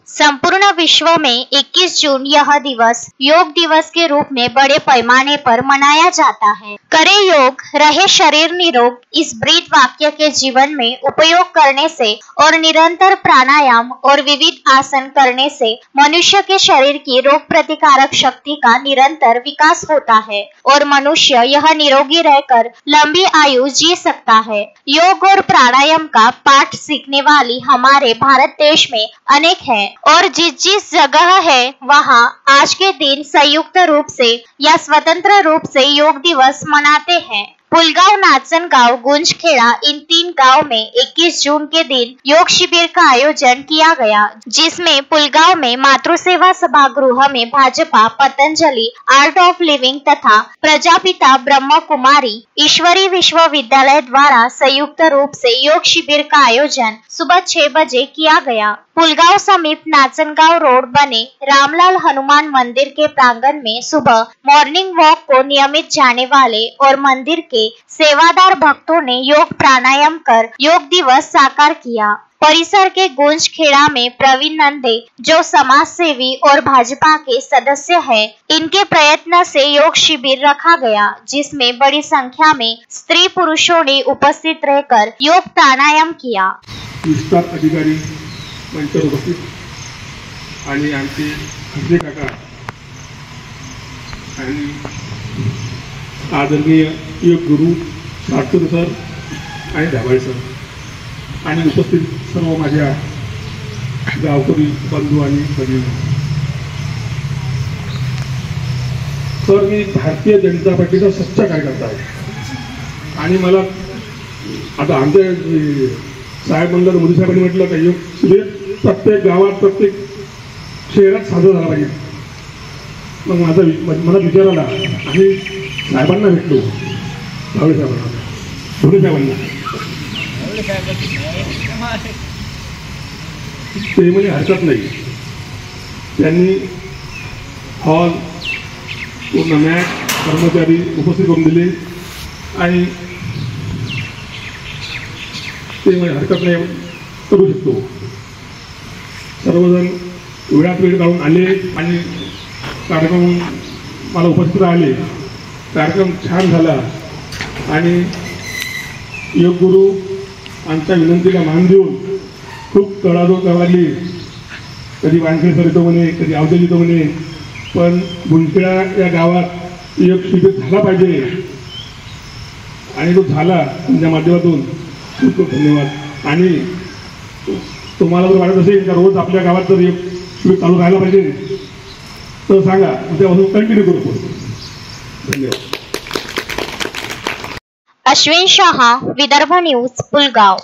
संपूर्ण विश्व में 21 जून यह दिवस योग दिवस के रूप में बड़े पैमाने पर मनाया जाता है। करे योग रहे शरीर निरोग, इस ब्रीद वाक्य के जीवन में उपयोग करने से और निरंतर प्राणायाम और विविध आसन करने से मनुष्य के शरीर की रोग प्रतिकारक शक्ति का निरंतर विकास होता है और मनुष्य यह निरोगी रहकर लंबी आयु जी सकता है। योग और प्राणायाम का पाठ सीखने वाली हमारे भारत देश में अनेक है और जिस जगह है वहाँ आज के दिन संयुक्त रूप से या स्वतंत्र रूप से योग दिवस मनाते हैं। पुलगांव, नाचनगांव, गुंजखेड़ा, इन 3 गांव में 21 जून के दिन योग शिविर का आयोजन किया गया, जिसमें पुलगांव में मातृसेवा सभागृह में Bhajpa, Patanjali, art of living तथा प्रजापिता ब्रह्म कुमारी ईश्वरी विश्वविद्यालय द्वारा संयुक्त रूप से योग शिविर का आयोजन सुबह 6 बजे किया गया। पुलगांव समीप नाचनगांव रोड बने रामलाल हनुमान मंदिर के प्रांगण में सुबह मॉर्निंग वॉक को नियमित जाने वाले और मंदिर के सेवादार भक्तों ने योग प्राणायाम कर योग दिवस साकार किया। परिसर के गुंजखेड़ा में प्रवीण नंदे, जो समाज सेवी और भाजपा के सदस्य हैं, इनके प्रयत्न से योग शिविर रखा गया, जिसमें बड़ी संख्या में स्त्री पुरुषों ने उपस्थित रहकर योग प्राणायाम किया। अधिकारी मंचावर उपस्थित आणि आमचे खंडे काका आणि आदरणीय योग गुरु साटकर सर आणि धाबाळे सर आणि उपस्थित सर्व माझ्या गावकरी बंधू आणि भगिनी, सर मी भारतीय जनता पार्टीचा सच्चा कार्यकर्ता आहे आणि मला आता आमच्या साहेब म्हणलं, मोदी साहेबांनी म्हटलं का योग शिबिर प्रत्येक गावात प्रत्येक शहरात साजरा झाला पाहिजे। मग मला विचार आला, आम्ही साहेबांना भेटलो, धावडे साहेबांना, धोडे साहेबांना, ते म्हणजे हरकत नाही। त्यांनी हॉल पूर्ण मॅच कर्मचारी उपस्थित करून दिले आणि ते म्हणजे हरकत नाही, करू शकतो। सर्वजण वेळात वेळ काढून आले आणि कार्यक्रम मला उपस्थित राहिले। कार्यक्रम छान झाला आणि योग गुरु आमच्या विनंतीला मान देऊन खूप तळाजोळ करावी। कधी वानखेड सर येतो म्हणे, कधी अवधे येतो म्हणे, पण गुंजखेडा या गावात योग शिबिर झाला पाहिजे आणि तो झाला। तुमच्या माध्यमातून खूप खूप धन्यवाद। आणि तुम्हाला जर वाटत असेल का रोज आपल्या गावात जर योग शिबिर चालू राहायला पाहिजे तर सांगा, उद्यापासून कंटिन्यू करू। धन्यवाद। अश्विन शाह, विदर्भ न्यूज, पुलगांव।